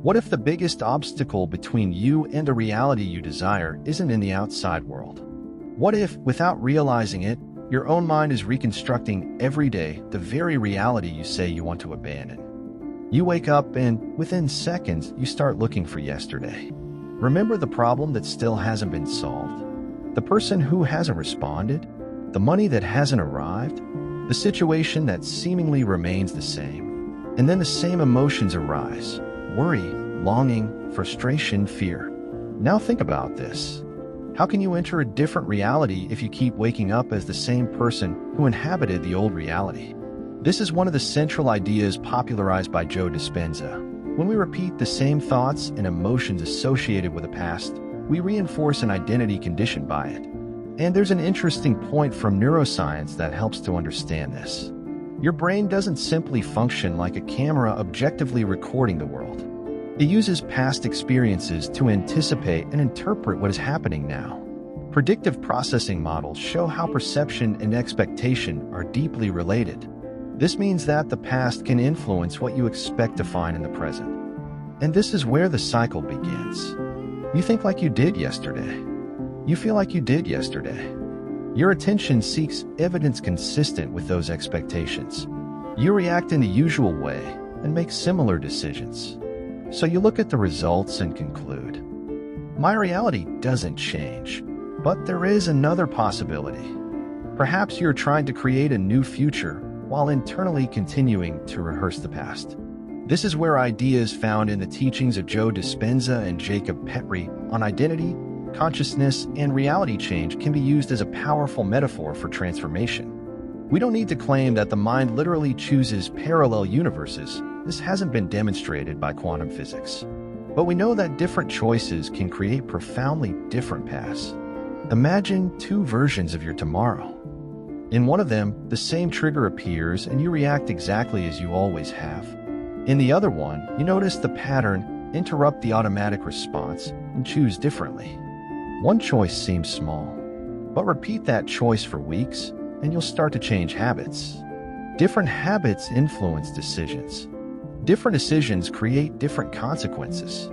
What if the biggest obstacle between you and a reality you desire isn't in the outside world? What if, without realizing it, your own mind is reconstructing every day the very reality you say you want to abandon? You wake up and, within seconds, you start looking for yesterday. Remember the problem that still hasn't been solved? The person who hasn't responded? The money that hasn't arrived? The situation that seemingly remains the same? And then the same emotions arise: worry, longing, frustration, fear. Now think about this. How can you enter a different reality if you keep waking up as the same person who inhabited the old reality? This is one of the central ideas popularized by Joe Dispenza. When we repeat the same thoughts and emotions associated with the past, we reinforce an identity conditioned by it. And there's an interesting point from neuroscience that helps to understand this. Your brain doesn't simply function like a camera objectively recording the world. It uses past experiences to anticipate and interpret what is happening now. Predictive processing models show how perception and expectation are deeply related. This means that the past can influence what you expect to find in the present. And this is where the cycle begins. You think like you did yesterday. You feel like you did yesterday. Your attention seeks evidence consistent with those expectations. You react in the usual way and make similar decisions. So you look at the results and conclude, my reality doesn't change. But there is another possibility. Perhaps you're trying to create a new future while internally continuing to rehearse the past. This is where ideas found in the teachings of Joe Dispenza and Jacob Petrie on identity, consciousness, and reality change can be used as a powerful metaphor for transformation. We don't need to claim that the mind literally chooses parallel universes. This hasn't been demonstrated by quantum physics. But we know that different choices can create profoundly different paths. Imagine two versions of your tomorrow. In one of them, the same trigger appears and you react exactly as you always have. In the other one, you notice the pattern, interrupt the automatic response, and choose differently. One choice seems small, but repeat that choice for weeks and you'll start to change habits. Different habits influence decisions. Different decisions create different consequences.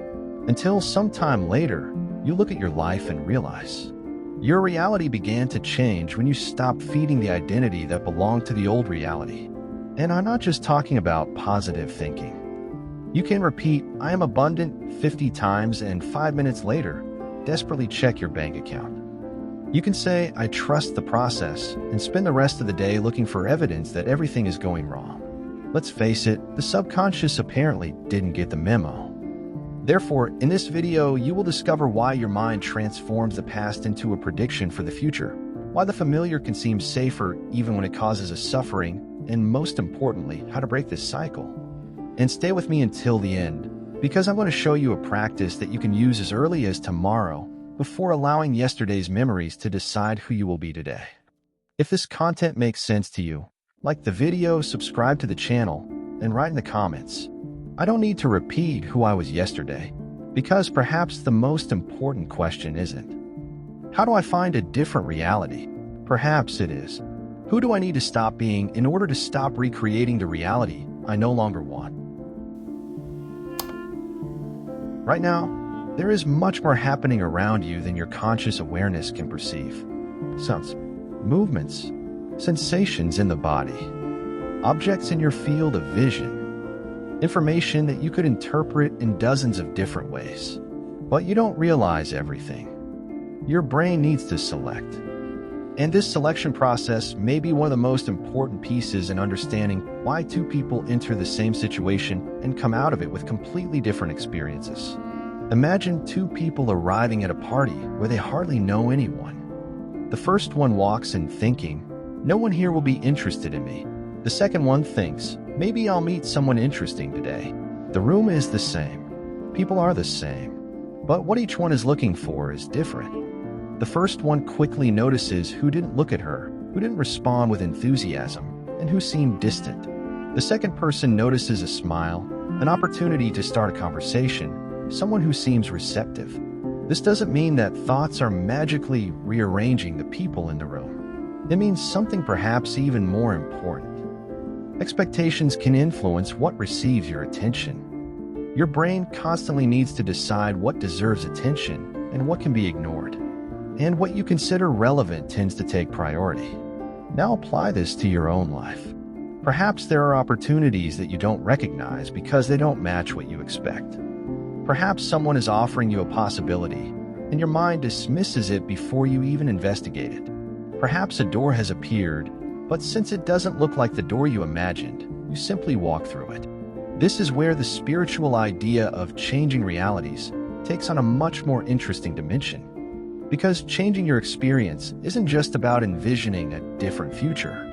Until sometime later, you look at your life and realize your reality began to change when you stopped feeding the identity that belonged to the old reality. And I'm not just talking about positive thinking. You can repeat, I am abundant 50 times and 5 minutes later, desperately check your bank account. You can say, I trust the process, and spend the rest of the day looking for evidence that everything is going wrong. Let's face it, the subconscious apparently didn't get the memo. Therefore, in this video, you will discover why your mind transforms the past into a prediction for the future, why the familiar can seem safer even when it causes us suffering, and most importantly, how to break this cycle. And stay with me until the end, because I'm going to show you a practice that you can use as early as tomorrow before allowing yesterday's memories to decide who you will be today. If this content makes sense to you, like the video, subscribe to the channel, and write in the comments. I don't need to repeat who I was yesterday, because perhaps the most important question isn't, how do I find a different reality? Perhaps it is, who do I need to stop being in order to stop recreating the reality I no longer want? Right now, there is much more happening around you than your conscious awareness can perceive. Sounds, movements, sensations in the body, objects in your field of vision, information that you could interpret in dozens of different ways. But you don't realize everything. Your brain needs to select. And this selection process may be one of the most important pieces in understanding why two people enter the same situation and come out of it with completely different experiences. Imagine two people arriving at a party where they hardly know anyone. The first one walks in thinking, no one here will be interested in me. The second one thinks, maybe I'll meet someone interesting today. The room is the same. People are the same. But what each one is looking for is different. The first one quickly notices who didn't look at her, who didn't respond with enthusiasm, and who seemed distant. The second person notices a smile, an opportunity to start a conversation, someone who seems receptive. This doesn't mean that thoughts are magically rearranging the people in the room. It means something perhaps even more important. Expectations can influence what receives your attention. Your brain constantly needs to decide what deserves attention and what can be ignored. And what you consider relevant tends to take priority. Now apply this to your own life. Perhaps there are opportunities that you don't recognize because they don't match what you expect. Perhaps someone is offering you a possibility, and your mind dismisses it before you even investigate it. Perhaps a door has appeared, but since it doesn't look like the door you imagined, you simply walk through it. This is where the spiritual idea of changing realities takes on a much more interesting dimension. Because changing your experience isn't just about envisioning a different future.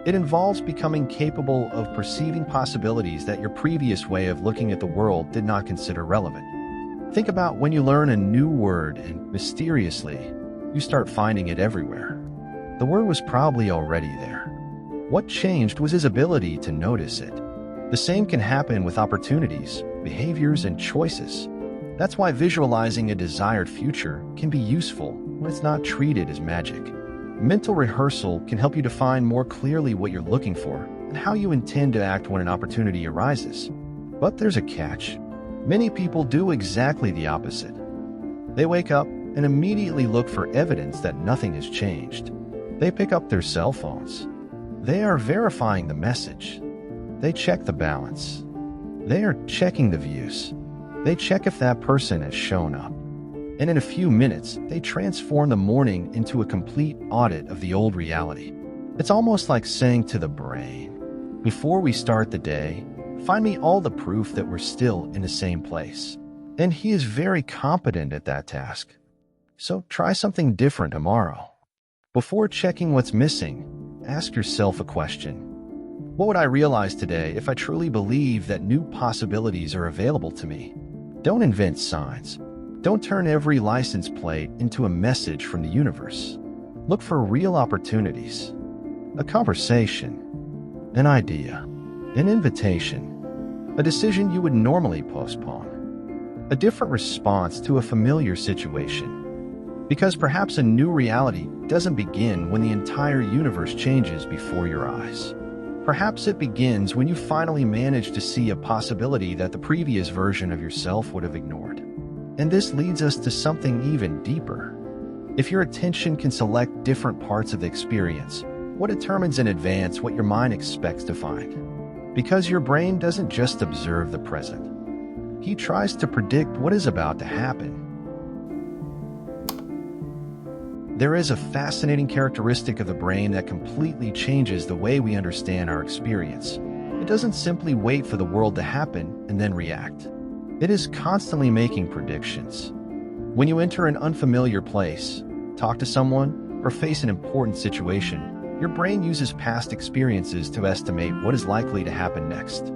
It involves becoming capable of perceiving possibilities that your previous way of looking at the world did not consider relevant. Think about when you learn a new word and, mysteriously, you start finding it everywhere. The word was probably already there. What changed was his ability to notice it. The same can happen with opportunities, behaviors, and choices. That's why visualizing a desired future can be useful when it's not treated as magic. Mental rehearsal can help you define more clearly what you're looking for and how you intend to act when an opportunity arises. But there's a catch. Many people do exactly the opposite. They wake up and immediately look for evidence that nothing has changed. They pick up their cell phones. They are verifying the message. They check the balance. They are checking the views. They check if that person has shown up. And in a few minutes, they transform the morning into a complete audit of the old reality. It's almost like saying to the brain, before we start the day, find me all the proof that we're still in the same place. And he is very competent at that task. So try something different tomorrow. Before checking what's missing, ask yourself a question. What would I realize today if I truly believe that new possibilities are available to me? Don't invent signs. Don't turn every license plate into a message from the universe. Look for real opportunities. A conversation. An idea. An invitation. A decision you would normally postpone. A different response to a familiar situation. Because perhaps a new reality doesn't begin when the entire universe changes before your eyes. Perhaps it begins when you finally manage to see a possibility that the previous version of yourself would have ignored. And this leads us to something even deeper. If your attention can select different parts of the experience, what determines in advance what your mind expects to find? Because your brain doesn't just observe the present. He tries to predict what is about to happen. There is a fascinating characteristic of the brain that completely changes the way we understand our experience. It doesn't simply wait for the world to happen and then react. It is constantly making predictions. When you enter an unfamiliar place, talk to someone, or face an important situation, your brain uses past experiences to estimate what is likely to happen next.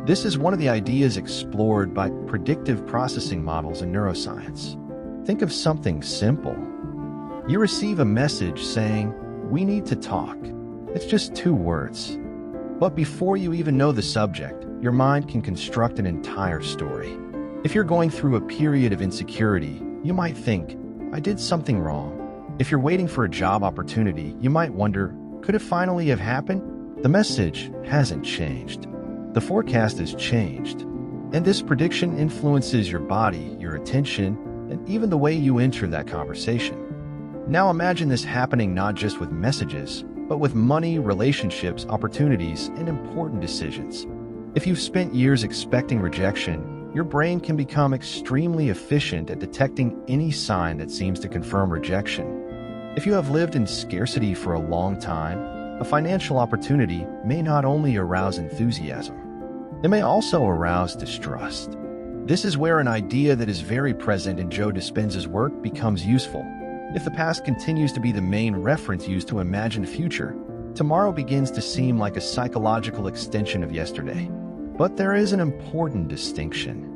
This is one of the ideas explored by predictive processing models in neuroscience. Think of something simple. You receive a message saying, "We need to talk." It's just 2 words. But before you even know the subject, your mind can construct an entire story. If you're going through a period of insecurity, you might think, "I did something wrong." If you're waiting for a job opportunity, you might wonder, "Could it finally have happened?" The message hasn't changed. The forecast has changed. And this prediction influences your body, your attention, and even the way you enter that conversation. Now imagine this happening not just with messages, but with money, relationships, opportunities, and important decisions. If you've spent years expecting rejection, your brain can become extremely efficient at detecting any sign that seems to confirm rejection. If you have lived in scarcity for a long time, a financial opportunity may not only arouse enthusiasm, it may also arouse distrust. This is where an idea that is very present in Joe Dispenza's work becomes useful. If the past continues to be the main reference used to imagine the future, tomorrow begins to seem like a psychological extension of yesterday. But there is an important distinction.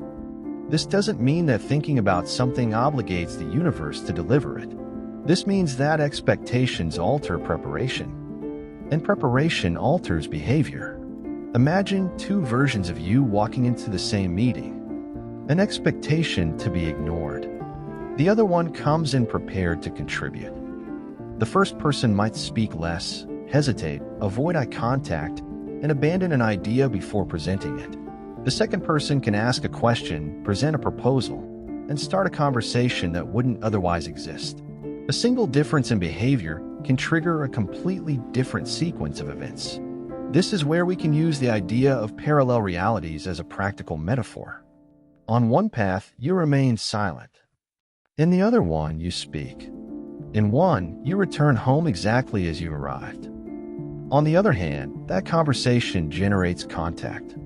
This doesn't mean that thinking about something obligates the universe to deliver it. This means that expectations alter preparation, and preparation alters behavior. Imagine 2 versions of you walking into the same meeting. An expectation to be ignored. The other one comes in prepared to contribute. The first person might speak less, hesitate, avoid eye contact, and abandon an idea before presenting it. The second person can ask a question, present a proposal, and start a conversation that wouldn't otherwise exist. A single difference in behavior can trigger a completely different sequence of events. This is where we can use the idea of parallel realities as a practical metaphor. On one path, you remain silent. In the other one, you speak. In one, you return home exactly as you arrived. On the other hand, that conversation generates contact.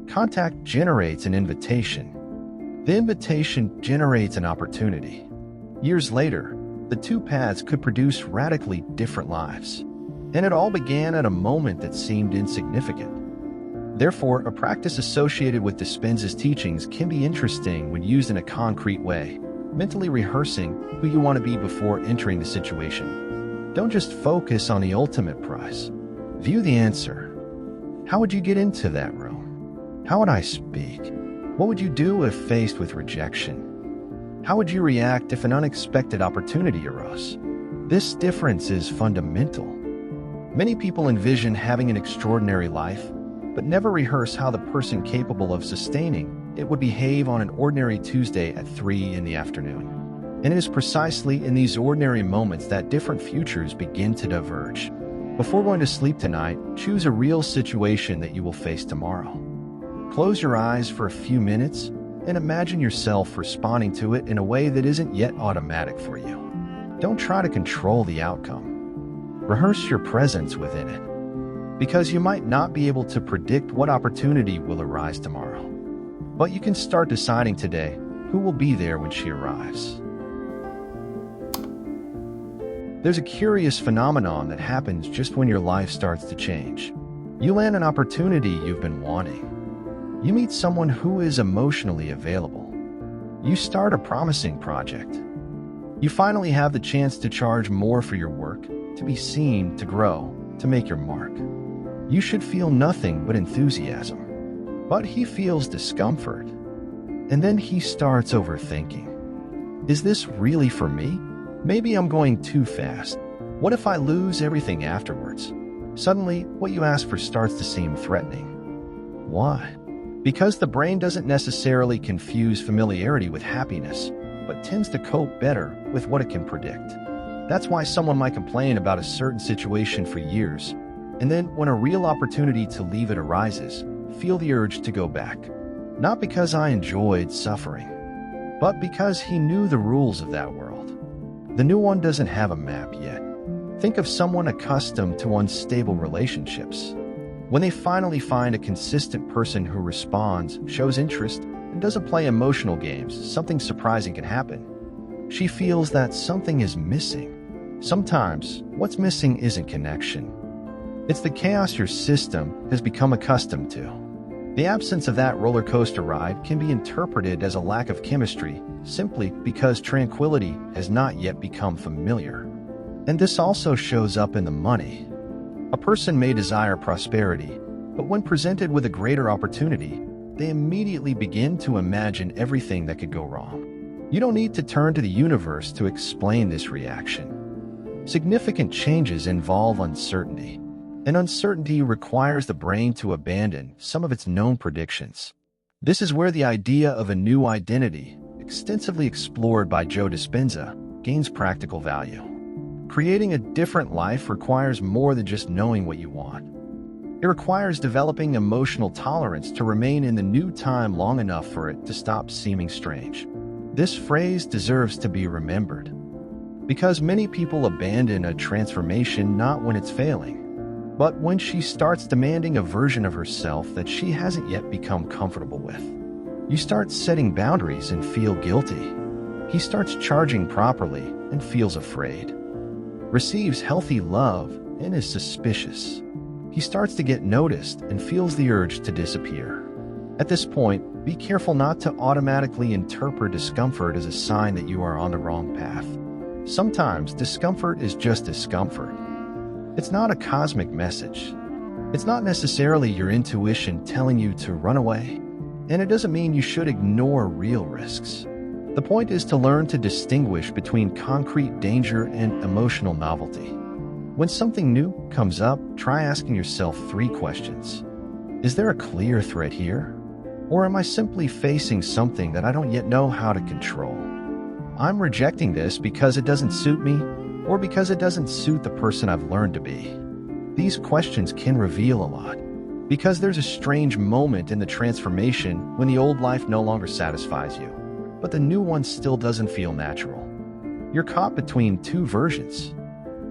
Contact generates an invitation. The invitation generates an opportunity. Years later, the two paths could produce radically different lives. And it all began at a moment that seemed insignificant. Therefore, a practice associated with Dispenza's teachings can be interesting when used in a concrete way, mentally rehearsing who you want to be before entering the situation. Don't just focus on the ultimate prize. View the answer. How would you get into that room? How would I speak? What would you do if faced with rejection? How would you react if an unexpected opportunity arose? This difference is fundamental. Many people envision having an extraordinary life, but never rehearse how the person capable of sustaining it would behave on an ordinary Tuesday at 3 in the afternoon. And it is precisely in these ordinary moments that different futures begin to diverge. Before going to sleep tonight, choose a real situation that you will face tomorrow. Close your eyes for a few minutes and imagine yourself responding to it in a way that isn't yet automatic for you. Don't try to control the outcome. Rehearse your presence within it, because you might not be able to predict what opportunity will arise tomorrow. But you can start deciding today who will be there when she arrives. There's a curious phenomenon that happens just when your life starts to change. You land an opportunity you've been wanting. You meet someone who is emotionally available. You start a promising project. You finally have the chance to charge more for your work, to be seen, to grow, to make your mark. You should feel nothing but enthusiasm. But he feels discomfort. And then he starts overthinking. Is this really for me? Maybe I'm going too fast. What if I lose everything afterwards? Suddenly, what you ask for starts to seem threatening. Why? Because the brain doesn't necessarily confuse familiarity with happiness, but tends to cope better with what it can predict. That's why someone might complain about a certain situation for years, and then when a real opportunity to leave it arises, feel the urge to go back. Not because I enjoyed suffering, but because he knew the rules of that world. The new one doesn't have a map yet. Think of someone accustomed to unstable relationships. When they finally find a consistent person who responds, shows interest, and doesn't play emotional games, something surprising can happen. She feels that something is missing. Sometimes, what's missing isn't connection. It's the chaos your system has become accustomed to. The absence of that roller coaster ride can be interpreted as a lack of chemistry, simply because tranquility has not yet become familiar. And this also shows up in the money. A person may desire prosperity, but when presented with a greater opportunity, they immediately begin to imagine everything that could go wrong. You don't need to turn to the universe to explain this reaction. Significant changes involve uncertainty, and uncertainty requires the brain to abandon some of its known predictions. This is where the idea of a new identity, extensively explored by Joe Dispenza, gains practical value. Creating a different life requires more than just knowing what you want. It requires developing emotional tolerance to remain in the new time long enough for it to stop seeming strange. This phrase deserves to be remembered, because many people abandon a transformation not when it's failing, but when she starts demanding a version of herself that she hasn't yet become comfortable with. You start setting boundaries and feel guilty. He starts charging properly and feels afraid. Receives healthy love and is suspicious. He starts to get noticed and feels the urge to disappear. At this point, be careful not to automatically interpret discomfort as a sign that you are on the wrong path. Sometimes discomfort is just discomfort. It's not a cosmic message. It's not necessarily your intuition telling you to run away, and it doesn't mean you should ignore real risks. The point is to learn to distinguish between concrete danger and emotional novelty. When something new comes up, try asking yourself 3 questions. Is there a clear threat here? Or am I simply facing something that I don't yet know how to control? I'm rejecting this because it doesn't suit me, or because it doesn't suit the person I've learned to be. These questions can reveal a lot, because there's a strange moment in the transformation when the old life no longer satisfies you, but the new one still doesn't feel natural. You're caught between two versions,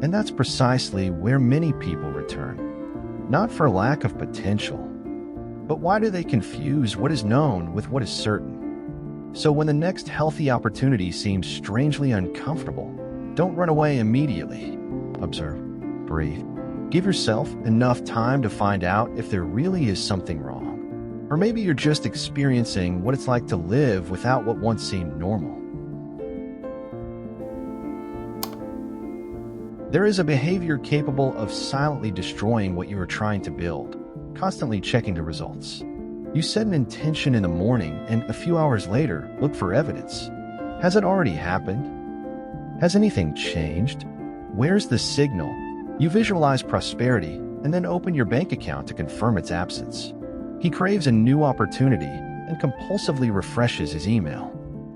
and that's precisely where many people return. Not for lack of potential, but why do they confuse what is known with what is certain? So when the next healthy opportunity seems strangely uncomfortable, don't run away immediately. Observe, breathe. Give yourself enough time to find out if there really is something wrong. Or maybe you're just experiencing what it's like to live without what once seemed normal. There is a behavior capable of silently destroying what you are trying to build, constantly checking the results. You set an intention in the morning and a few hours later look for evidence. Has it already happened? Has anything changed? Where's the signal? You visualize prosperity and then open your bank account to confirm its absence. He craves a new opportunity and compulsively refreshes his email.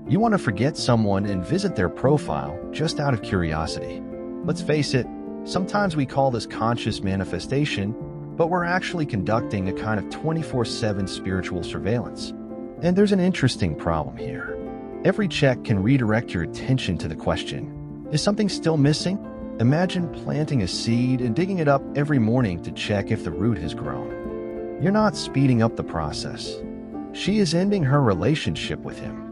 You want to forget someone and visit their profile just out of curiosity. Let's face it, sometimes we call this conscious manifestation, but we're actually conducting a kind of 24/7 spiritual surveillance. And there's an interesting problem here. Every check can redirect your attention to the question, is something still missing? Imagine planting a seed and digging it up every morning to check if the root has grown. You're not speeding up the process. She is ending her relationship with him.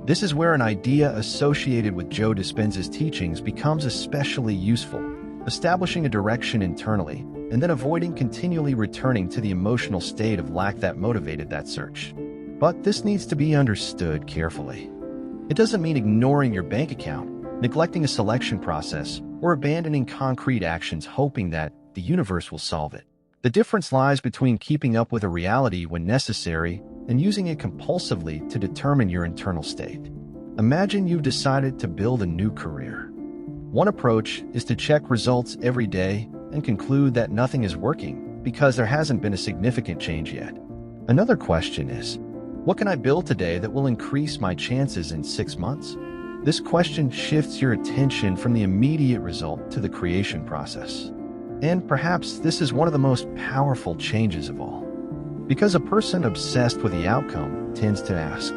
This is where an idea associated with Joe Dispenza's teachings becomes especially useful, establishing a direction internally and then avoiding continually returning to the emotional state of lack that motivated that search. But this needs to be understood carefully. It doesn't mean ignoring your bank account, neglecting a selection process, or abandoning concrete actions hoping that the universe will solve it. The difference lies between keeping up with a reality when necessary and using it compulsively to determine your internal state. Imagine you've decided to build a new career. One approach is to check results every day and conclude that nothing is working because there hasn't been a significant change yet. Another question is, what can I build today that will increase my chances in 6 months? This question shifts your attention from the immediate result to the creation process. And perhaps this is one of the most powerful changes of all. Because a person obsessed with the outcome tends to ask,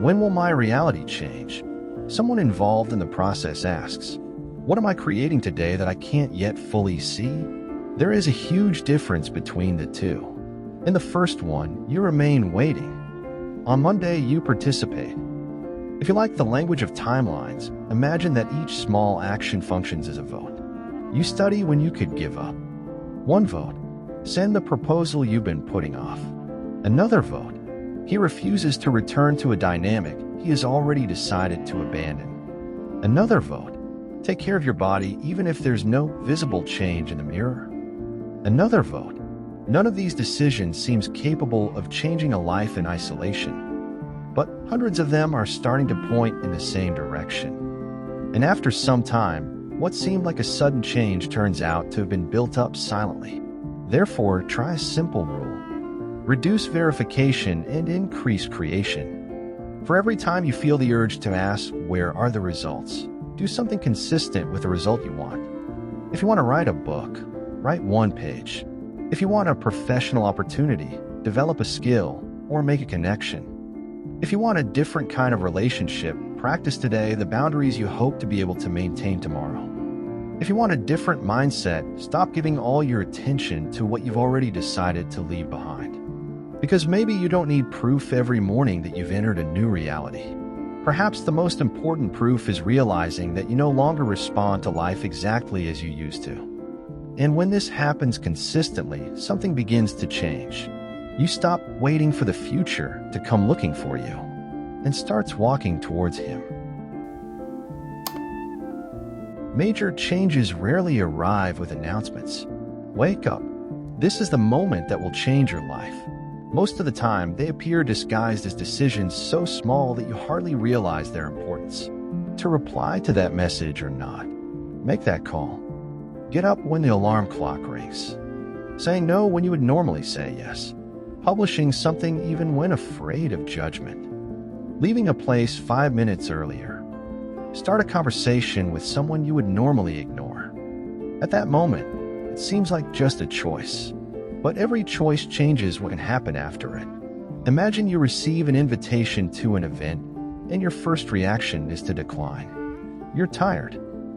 when will my reality change? Someone involved in the process asks, what am I creating today that I can't yet fully see? There is a huge difference between the two. In the first one, you remain waiting. On Monday, you participate. If you like the language of timelines, imagine that each small action functions as a vote. You study when you could give up. One vote, send the proposal you've been putting off. Another vote, he refuses to return to a dynamic he has already decided to abandon. Another vote, take care of your body even if there's no visible change in the mirror. Another vote, none of these decisions seems capable of changing a life in isolation, but hundreds of them are starting to point in the same direction. And after some time, what seemed like a sudden change turns out to have been built up silently. Therefore, try a simple rule. Reduce verification and increase creation. For every time you feel the urge to ask, where are the results? Do something consistent with the result you want. If you want to write a book, write 1 page. If you want a professional opportunity, develop a skill or make a connection. If you want a different kind of relationship, practice today the boundaries you hope to be able to maintain tomorrow. If you want a different mindset, stop giving all your attention to what you've already decided to leave behind. Because maybe you don't need proof every morning that you've entered a new reality. Perhaps the most important proof is realizing that you no longer respond to life exactly as you used to. And when this happens consistently, something begins to change. You stop waiting for the future to come looking for you and starts walking towards him. Major changes rarely arrive with announcements. Wake up. This is the moment that will change your life. Most of the time, they appear disguised as decisions so small that you hardly realize their importance. To reply to that message or not, make that call. Get up when the alarm clock rings. Saying no when you would normally say yes. publishing something even when afraid of judgment, leaving a place 5 minutes earlier. Start a conversation with someone you would normally ignore. At that moment, it seems like just a choice, but every choice changes what can happen after it. Imagine you receive an invitation to an event, and your first reaction is to decline. You're tired.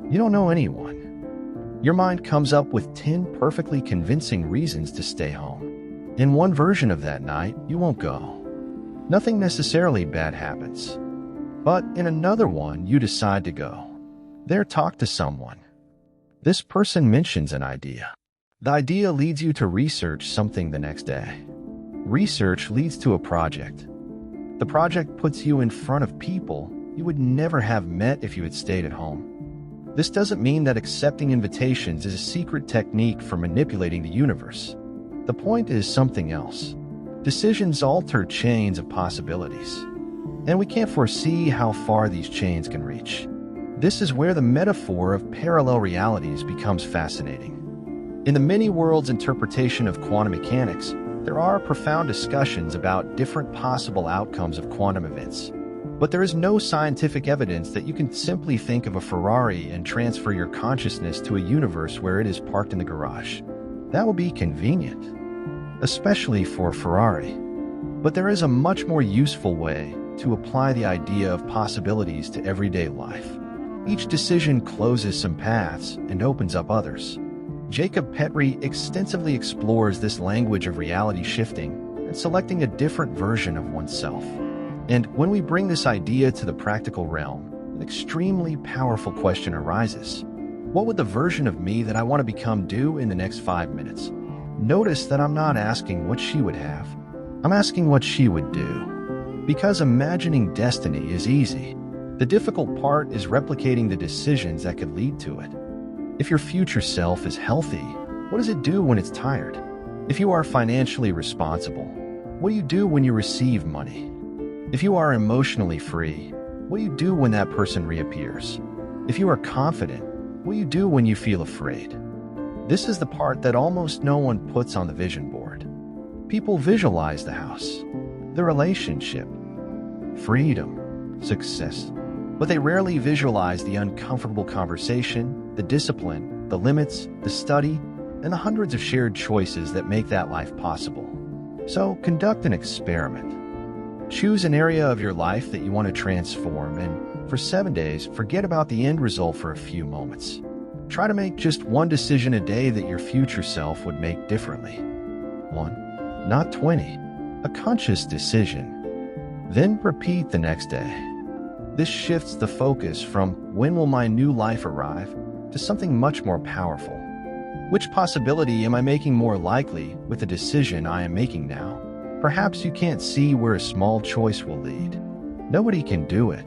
You don't know anyone. Your mind comes up with 10 perfectly convincing reasons to stay home. In one version of that night, you won't go. Nothing necessarily bad happens. But in another one, you decide to go. There, talk to someone. This person mentions an idea. The idea leads you to research something the next day. Research leads to a project. The project puts you in front of people you would never have met if you had stayed at home. This doesn't mean that accepting invitations is a secret technique for manipulating the universe. The point is something else. Decisions alter chains of possibilities, and we can't foresee how far these chains can reach. This is where the metaphor of parallel realities becomes fascinating. In the many worlds interpretation of quantum mechanics, there are profound discussions about different possible outcomes of quantum events. But there is no scientific evidence that you can simply think of a Ferrari and transfer your consciousness to a universe where it is parked in the garage. That would be convenient, especially for a Ferrari. But there is a much more useful way to apply the idea of possibilities to everyday life. Each decision closes some paths and opens up others. Jacob Petrie extensively explores this language of reality shifting and selecting a different version of oneself. And when we bring this idea to the practical realm, an extremely powerful question arises. What would the version of me that I want to become do in the next 5 minutes? Notice that I'm not asking what she would have. I'm asking what she would do. Because imagining destiny is easy. The difficult part is replicating the decisions that could lead to it. If your future self is healthy, what does it do when it's tired? If you are financially responsible, what do you do when you receive money? If you are emotionally free, what do you do when that person reappears? If you are confident, what do you do when you feel afraid? This is the part that almost no one puts on the vision board. People visualize the house, the relationship, freedom, success, but they rarely visualize the uncomfortable conversation, the discipline, the limits, the study, and the hundreds of shared choices that make that life possible. So conduct an experiment. Choose an area of your life that you want to transform, and for 7 days, forget about the end result for a few moments. Try to make just one decision a day that your future self would make differently. 1, not 20. A conscious decision. Then repeat the next day. This shifts the focus from when will my new life arrive to something much more powerful. Which possibility am I making more likely with the decision I am making now? Perhaps you can't see where a small choice will lead. Nobody can do it.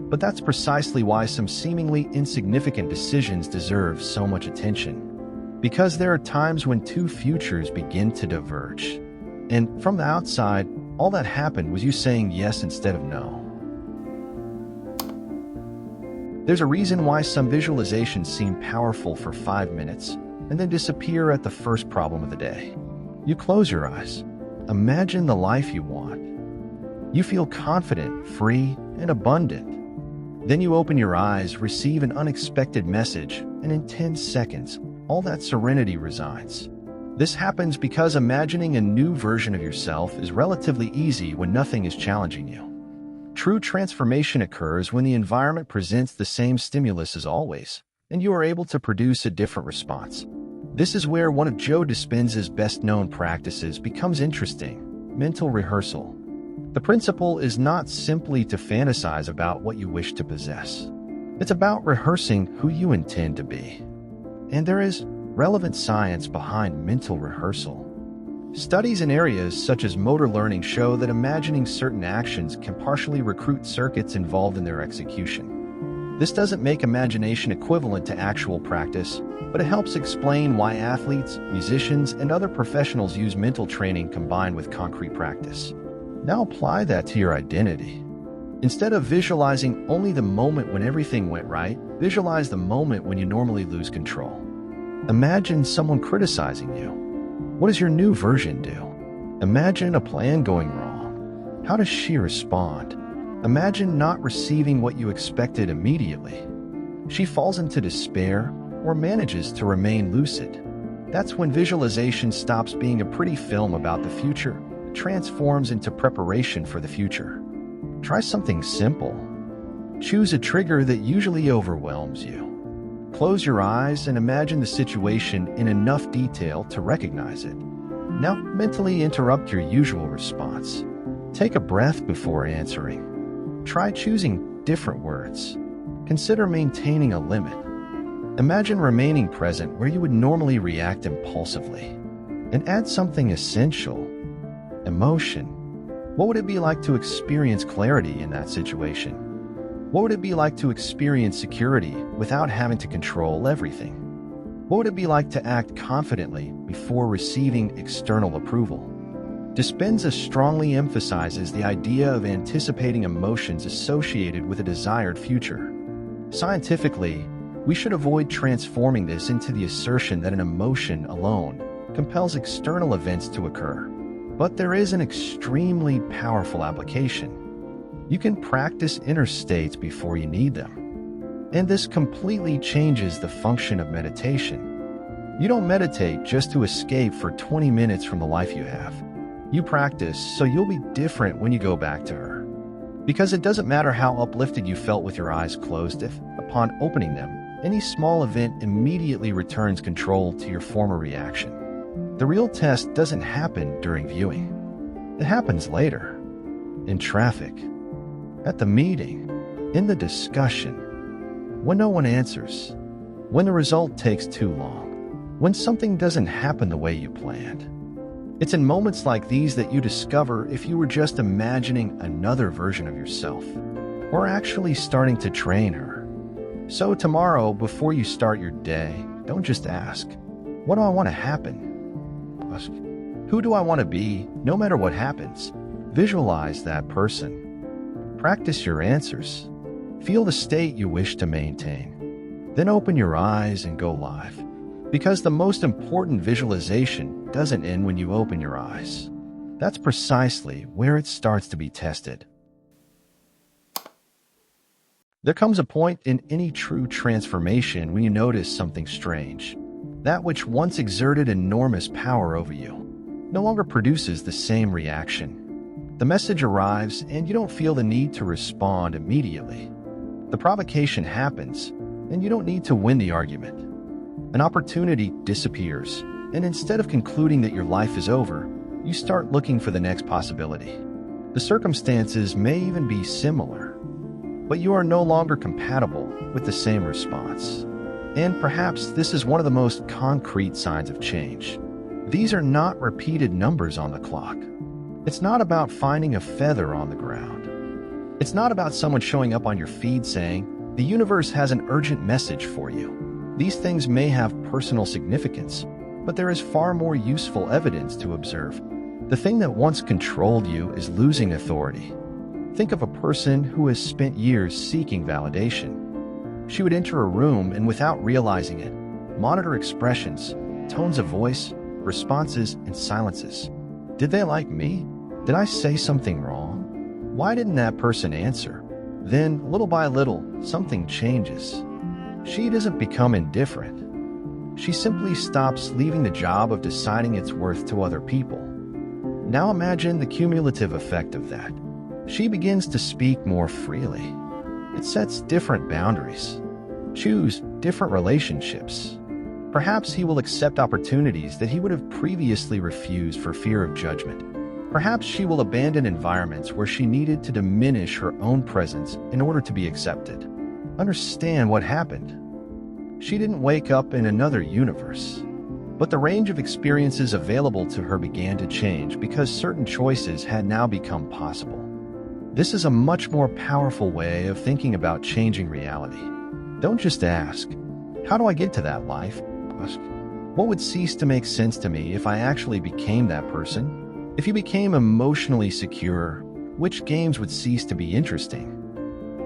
But that's precisely why some seemingly insignificant decisions deserve so much attention. Because there are times when two futures begin to diverge. And from the outside, all that happened was you saying yes instead of no. There's a reason why some visualizations seem powerful for 5 minutes and then disappear at the first problem of the day. You close your eyes. Imagine the life you want. You feel confident, free, and abundant. Then you open your eyes, receive an unexpected message, and in 10 seconds, all that serenity resides. This happens because imagining a new version of yourself is relatively easy when nothing is challenging you. True transformation occurs when the environment presents the same stimulus as always, and you are able to produce a different response. This is where one of Joe Dispenza's best-known practices becomes interesting: mental rehearsal. The principle is not simply to fantasize about what you wish to possess. It's about rehearsing who you intend to be. And there is relevant science behind mental rehearsal. Studies in areas such as motor learning show that imagining certain actions can partially recruit circuits involved in their execution. This doesn't make imagination equivalent to actual practice, but it helps explain why athletes, musicians, and other professionals use mental training combined with concrete practice. Now apply that to your identity. Instead of visualizing only the moment when everything went right, visualize the moment when you normally lose control. Imagine someone criticizing you. What does your new version do? Imagine a plan going wrong. How does she respond? Imagine not receiving what you expected immediately. She falls into despair or manages to remain lucid. That's when visualization stops being a pretty film about the future and transforms into preparation for the future. Try something simple. Choose a trigger that usually overwhelms you. Close your eyes and imagine the situation in enough detail to recognize it. Now mentally interrupt your usual response. Take a breath before answering. Try choosing different words. Consider maintaining a limit. Imagine remaining present where you would normally react impulsively. And add something essential. Emotion. What would it be like to experience clarity in that situation? What would it be like to experience security without having to control everything? What would it be like to act confidently before receiving external approval? Dispenza strongly emphasizes the idea of anticipating emotions associated with a desired future. Scientifically, we should avoid transforming this into the assertion that an emotion alone compels external events to occur. But there is an extremely powerful application. You can practice inner states before you need them. And this completely changes the function of meditation. You don't meditate just to escape for 20 minutes from the life you have. You practice so you'll be different when you go back to her. Because it doesn't matter how uplifted you felt with your eyes closed if, upon opening them, any small event immediately returns control to your former reaction. The real test doesn't happen during viewing. It happens later. In traffic. At the meeting. In the discussion. When no one answers. When the result takes too long. When something doesn't happen the way you planned. It's in moments like these that you discover if you were just imagining another version of yourself, or actually starting to train her. So tomorrow, before you start your day, don't just ask, what do I want to happen? Ask, who do I want to be, no matter what happens? Visualize that person. Practice your answers. Feel the state you wish to maintain. Then open your eyes and go live. Because the most important visualization doesn't end when you open your eyes. That's precisely where it starts to be tested. There comes a point in any true transformation when you notice something strange. That which once exerted enormous power over you no longer produces the same reaction. The message arrives and you don't feel the need to respond immediately. The provocation happens and you don't need to win the argument. An opportunity disappears, and instead of concluding that your life is over, you start looking for the next possibility. The circumstances may even be similar, but you are no longer compatible with the same response. And perhaps this is one of the most concrete signs of change. These are not repeated numbers on the clock. It's not about finding a feather on the ground. It's not about someone showing up on your feed saying, the universe has an urgent message for you. These things may have personal significance, but there is far more useful evidence to observe. The thing that once controlled you is losing authority. Think of a person who has spent years seeking validation. She would enter a room and, without realizing it, monitor expressions, tones of voice, responses, and silences. Did they like me? Did I say something wrong? Why didn't that person answer? Then, little by little, something changes. She doesn't become indifferent. She simply stops leaving the job of deciding its worth to other people. Now imagine the cumulative effect of that. She begins to speak more freely. It sets different boundaries. Choose different relationships. Perhaps he will accept opportunities that he would have previously refused for fear of judgment. Perhaps she will abandon environments where she needed to diminish her own presence in order to be accepted. Understand what happened. She didn't wake up in another universe, but the range of experiences available to her began to change because certain choices had now become possible. This is a much more powerful way of thinking about changing reality. Don't just ask, how do I get to that life? Ask, what would cease to make sense to me if I actually became that person? If you became emotionally secure, which games would cease to be interesting?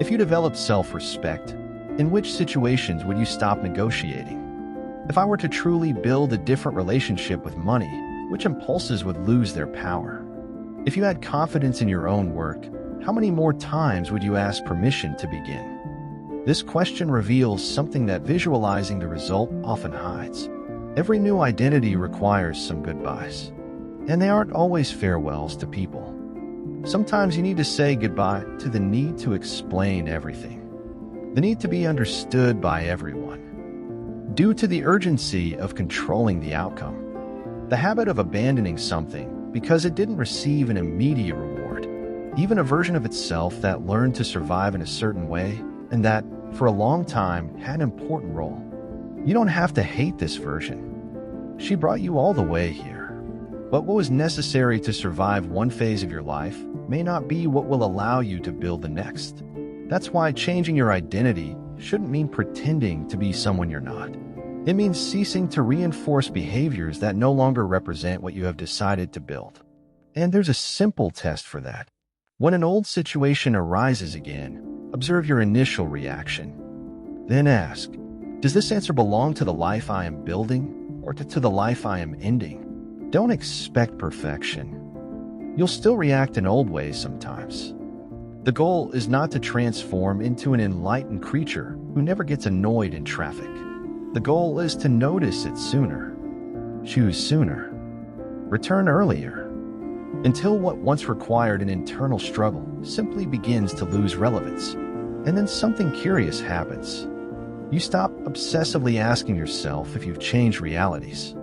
If you developed self-respect, in which situations would you stop negotiating? If I were to truly build a different relationship with money, which impulses would lose their power? If you had confidence in your own work, how many more times would you ask permission to begin? This question reveals something that visualizing the result often hides. Every new identity requires some goodbyes, and they aren't always farewells to people. Sometimes you need to say goodbye to the need to explain everything, the need to be understood by everyone, due to the urgency of controlling the outcome. The habit of abandoning something because it didn't receive an immediate reward, even a version of itself that learned to survive in a certain way and that, for a long time, had an important role. You don't have to hate this version. She brought you all the way here. But what was necessary to survive one phase of your life may not be what will allow you to build the next. That's why changing your identity shouldn't mean pretending to be someone you're not. It means ceasing to reinforce behaviors that no longer represent what you have decided to build. And there's a simple test for that. When an old situation arises again, observe your initial reaction. Then ask, does this answer belong to the life I am building or to the life I am ending? Don't expect perfection. You'll still react in old ways sometimes. The goal is not to transform into an enlightened creature who never gets annoyed in traffic. The goal is to notice it sooner. Choose sooner. Return earlier. Until what once required an internal struggle simply begins to lose relevance. And then something curious happens. You stop obsessively asking yourself if you've changed realities,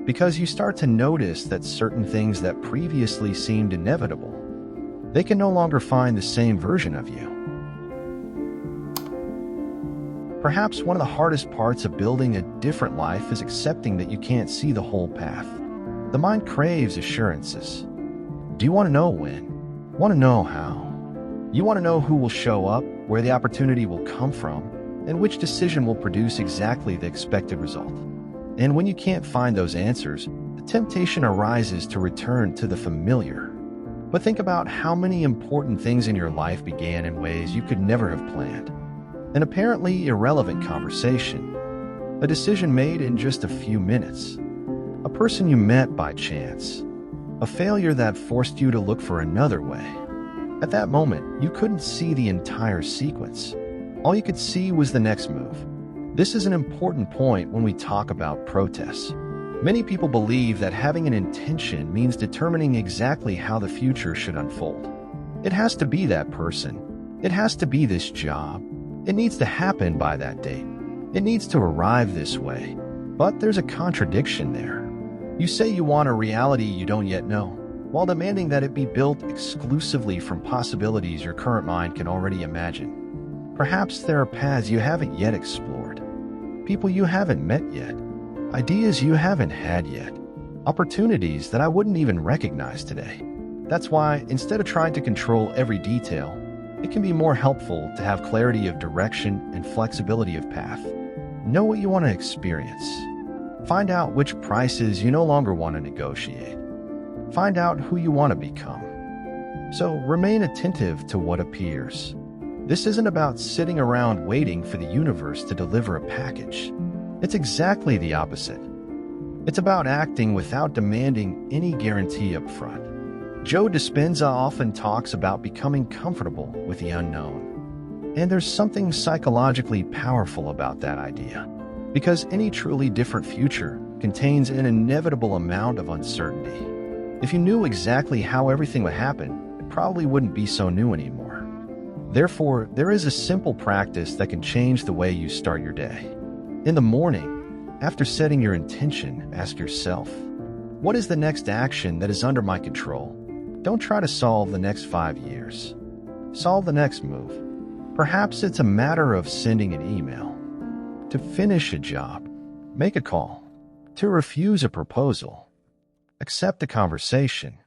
because you start to notice that certain things that previously seemed inevitable, they can no longer find the same version of you. Perhaps one of the hardest parts of building a different life is accepting that you can't see the whole path. The mind craves assurances. Do you want to know when? Want to know how? You want to know who will show up, where the opportunity will come from, and which decision will produce exactly the expected result. And when you can't find those answers, the temptation arises to return to the familiar. But think about how many important things in your life began in ways you could never have planned. An apparently irrelevant conversation, a decision made in just a few minutes, a person you met by chance, a failure that forced you to look for another way. At that moment, you couldn't see the entire sequence. All you could see was the next move. This is an important point when we talk about protests. Many people believe that having an intention means determining exactly how the future should unfold. It has to be that person. It has to be this job. It needs to happen by that date. It needs to arrive this way. But there's a contradiction there. You say you want a reality you don't yet know, while demanding that it be built exclusively from possibilities your current mind can already imagine. Perhaps there are paths you haven't yet explored, people you haven't met yet, ideas you haven't had yet, opportunities that I wouldn't even recognize today. That's why, instead of trying to control every detail, it can be more helpful to have clarity of direction and flexibility of path. Know what you want to experience. Find out which prices you no longer want to negotiate. Find out who you want to become. So remain attentive to what appears. This isn't about sitting around waiting for the universe to deliver a package. It's exactly the opposite. It's about acting without demanding any guarantee up front. Joe Dispenza often talks about becoming comfortable with the unknown. And there's something psychologically powerful about that idea. Because any truly different future contains an inevitable amount of uncertainty. If you knew exactly how everything would happen, it probably wouldn't be so new anymore. Therefore, there is a simple practice that can change the way you start your day. In the morning, after setting your intention, ask yourself, what is the next action that is under my control? Don't try to solve the next 5 years. Solve the next move. Perhaps it's a matter of sending an email, to finish a job, make a call, to refuse a proposal, accept a conversation,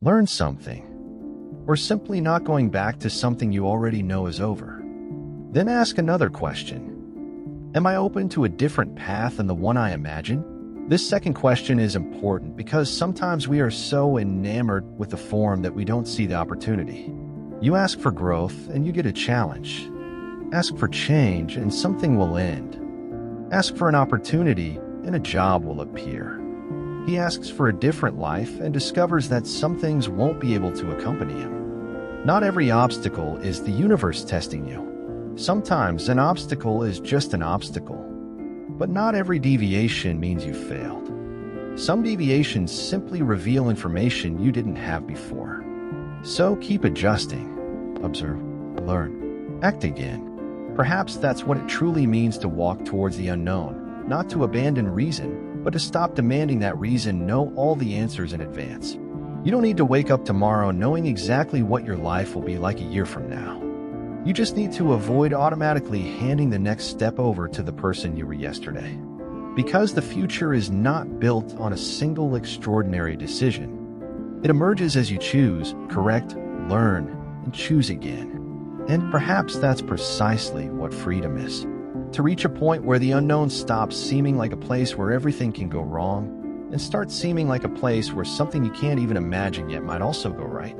learn something, or simply not going back to something you already know is over. Then ask another question. Am I open to a different path than the one I imagine? This second question is important because sometimes we are so enamored with the form that we don't see the opportunity. You ask for growth and you get a challenge. Ask for change and something will end. Ask for an opportunity and a job will appear. He asks for a different life and discovers that some things won't be able to accompany him. Not every obstacle is the universe testing you. Sometimes an obstacle is just an obstacle. But not every deviation means you failed. Some deviations simply reveal information you didn't have before. So keep adjusting. Observe, learn, act again. Perhaps that's what it truly means to walk towards the unknown, not to abandon reason, but to stop demanding that reason know all the answers in advance. You don't need to wake up tomorrow knowing exactly what your life will be like a year from now. You just need to avoid automatically handing the next step over to the person you were yesterday. Because the future is not built on a single extraordinary decision. It emerges as you choose, correct, learn, and choose again. And perhaps that's precisely what freedom is. To reach a point where the unknown stops seeming like a place where everything can go wrong and starts seeming like a place where something you can't even imagine yet might also go right.